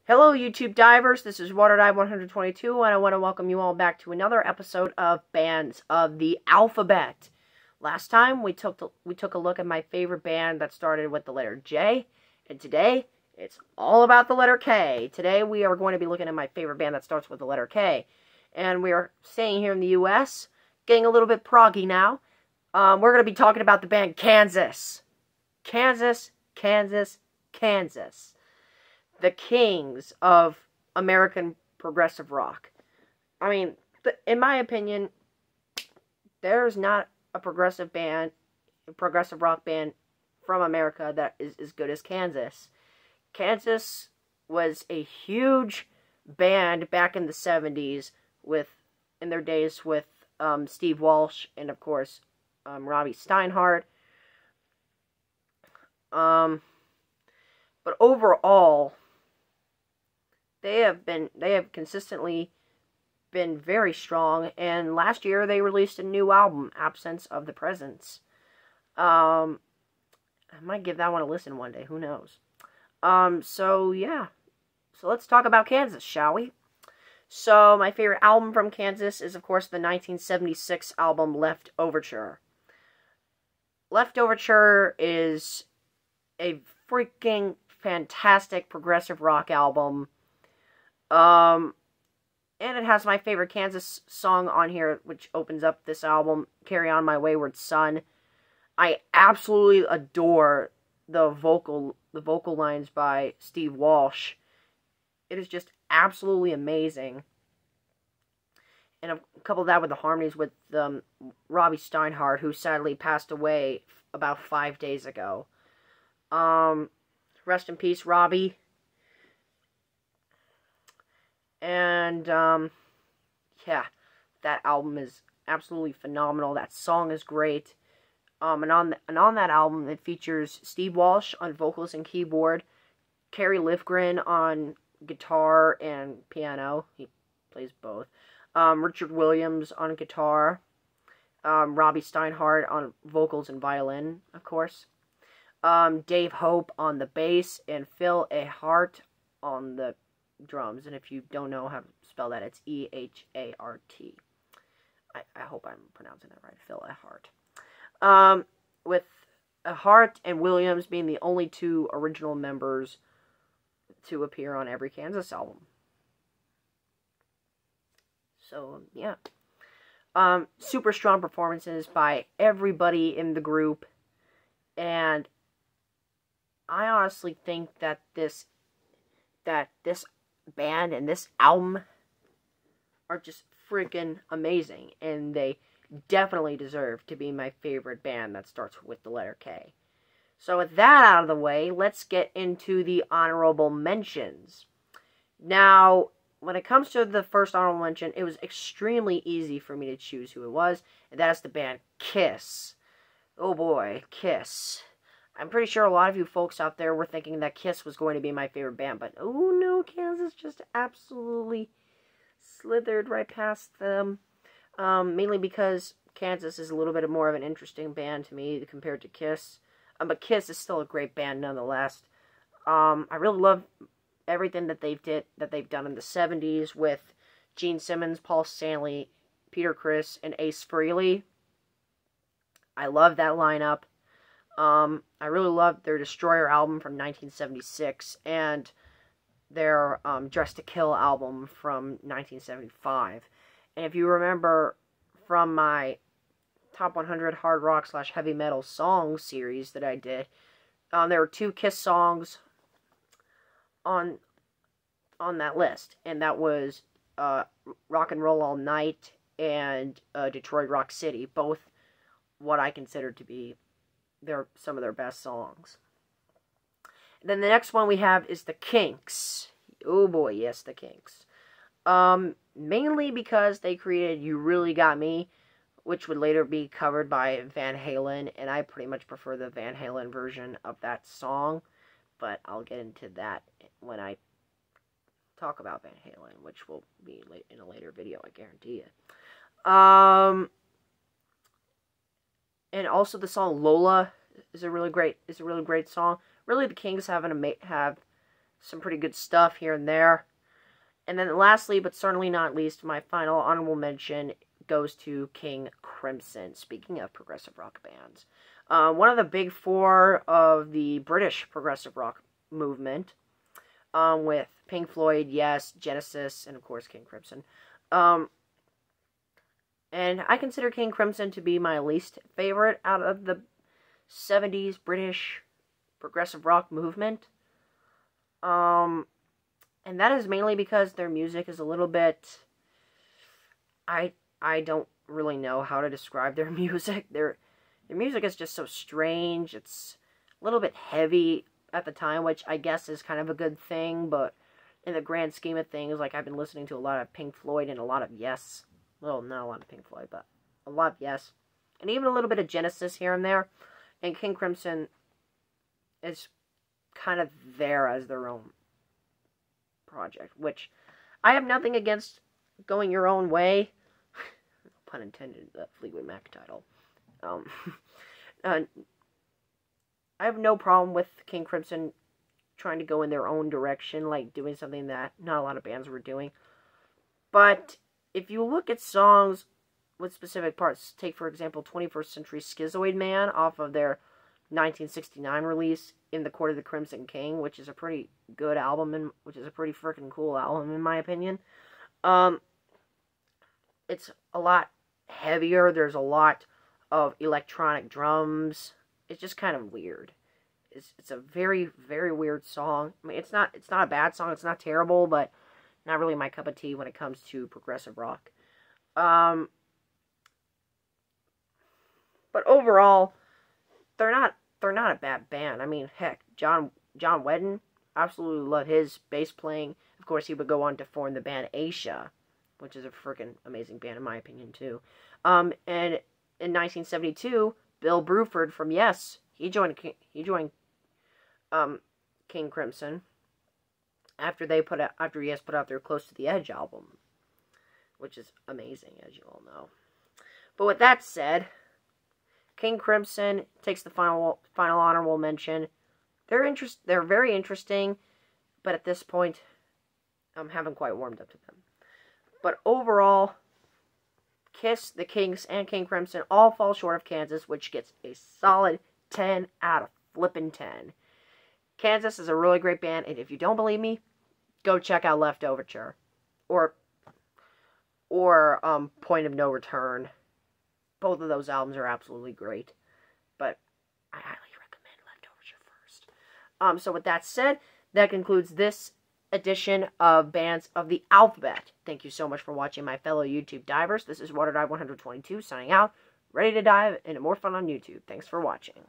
Hello, YouTube divers. This is WaterDive122, and I want to welcome you all back to another episode of Bands of the Alphabet. Last time we took a look at my favorite band that started with the letter J, and today it's all about the letter K. Today we are going to be looking at my favorite band that starts with the letter K, and we are staying here in the U.S., getting a little bit proggy now. We're going to be talking about the band Kansas. Kansas. The kings of American progressive rock. I mean, in my opinion, there's not a progressive rock band from America that is as good as Kansas. Kansas was a huge band back in the 70s in their days with Steve Walsh and, of course, Robbie Steinhardt. But overall, they have consistently been very strong, and last year they released a new album, Absence of the Presence. I might give that one a listen one day, who knows. So yeah. So let's talk about Kansas, shall we? So my favorite album from Kansas is, of course, the 1976 album Left Overture. Left Overture is a freaking fantastic progressive rock album. And it has my favorite Kansas song on here, which opens up this album, Carry On My Wayward Son. I absolutely adore the vocal lines by Steve Walsh. It is just absolutely amazing. And couple that with the harmonies with Robbie Steinhardt, who sadly passed away about 5 days ago. Rest in peace, Robbie. And, yeah, that album is absolutely phenomenal. That song is great. And on that album, it features Steve Walsh on vocals and keyboard, Kerry Livgren on guitar and piano. He plays both. Richard Williams on guitar. Robbie Steinhardt on vocals and violin, of course. Dave Hope on the bass, and Phil Ehart on the drums. And if you don't know how to spell that, it's E-H-A-R-T. I hope I'm pronouncing that right, Phil Ehart. With Ehart and Williams being the only two original members to appear on every Kansas album. So, yeah. Super strong performances by everybody in the group. And I honestly think that this band and this album are just freaking amazing, and they definitely deserve to be my favorite band that starts with the letter K. So with that out of the way, let's get into the honorable mentions. Now, when it comes to the first honorable mention, it was extremely easy for me to choose who it was, and that is the band Kiss. Oh boy, Kiss. I'm pretty sure a lot of you folks out there were thinking that Kiss was going to be my favorite band, but oh no, Kansas just absolutely slithered right past them. Mainly because Kansas is a little bit more of an interesting band to me compared to Kiss. But Kiss is still a great band nonetheless. I really love everything that they've done in the 70s with Gene Simmons, Paul Stanley, Peter Criss, and Ace Frehley. I love that lineup. I really love their Destroyer album from 1976 and their Dressed to Kill album from 1975. And if you remember from my Top 100 Hard Rock / Heavy Metal Songs series that I did, there were 2 Kiss songs on that list, and that was Rock and Roll All Night and Detroit Rock City, both what I consider to be some of their best songs. And then the next one we have is the Kinks. Oh boy, yes, the Kinks. Mainly because they created You Really Got Me, which would later be covered by Van Halen, and I pretty much prefer the Van Halen version of that song, but I'll get into that when I talk about Van Halen, which will be in a later video, I guarantee you. And also the song Lola is a really great song. Really, the Kinks have some pretty good stuff here and there. And then lastly, but certainly not least, my final honorable mention goes to King Crimson. Speaking of progressive rock bands, one of the big four of the British progressive rock movement, with Pink Floyd, Yes, Genesis, and of course King Crimson. And I consider King Crimson to be my least favorite out of the 70s British progressive rock movement. And that is mainly because their music is a little bit... I don't really know how to describe their music. Their music is just so strange. It's a little bit heavy at the time, which I guess is kind of a good thing, but in the grand scheme of things, like, I've been listening to a lot of Pink Floyd and a lot of Yes. Well, not a lot of Pink Floyd, but a lot of Yes. And even a little bit of Genesis here and there. And King Crimson is kind of there as their own project, which I have nothing against going your own way. Pun intended, the Fleetwood Mac title. I have no problem with King Crimson trying to go in their own direction, like doing something that not a lot of bands were doing. But if you look at songs with specific parts, take for example 21st Century Schizoid Man off of their 1969 release, In the Court of the Crimson King, which is a pretty good album, and which is a pretty freaking cool album in my opinion. It's a lot heavier. There's a lot of electronic drums. It's just kind of weird. It's a very, very weird song. I mean, it's not a bad song. It's not terrible, but not really my cup of tea when it comes to progressive rock. But overall, they're not a bad band. I mean, heck, John Wetton, absolutely love his bass playing. Of course, he would go on to form the band Asia, which is a freaking amazing band in my opinion too. And in 1972, Bill Bruford from Yes, he joined King Crimson after Yes put out their Close to the Edge album, which is amazing, as you all know. But with that said, King Crimson takes the final honorable mention. They're very interesting, but at this point, I haven't quite warmed up to them. But overall, Kiss, the Kinks, and King Crimson all fall short of Kansas, which gets a solid 10 out of flippin' 10. Kansas is a really great band, and if you don't believe me, go check out Left Overture or Point of No Return. Both of those albums are absolutely great, but I highly recommend Left Overture first. So with that said, that concludes this edition of Bands of the Alphabet. Thank you so much for watching, my fellow YouTube divers. This is WaterDive 122 signing out, ready to dive into more fun on YouTube. Thanks for watching.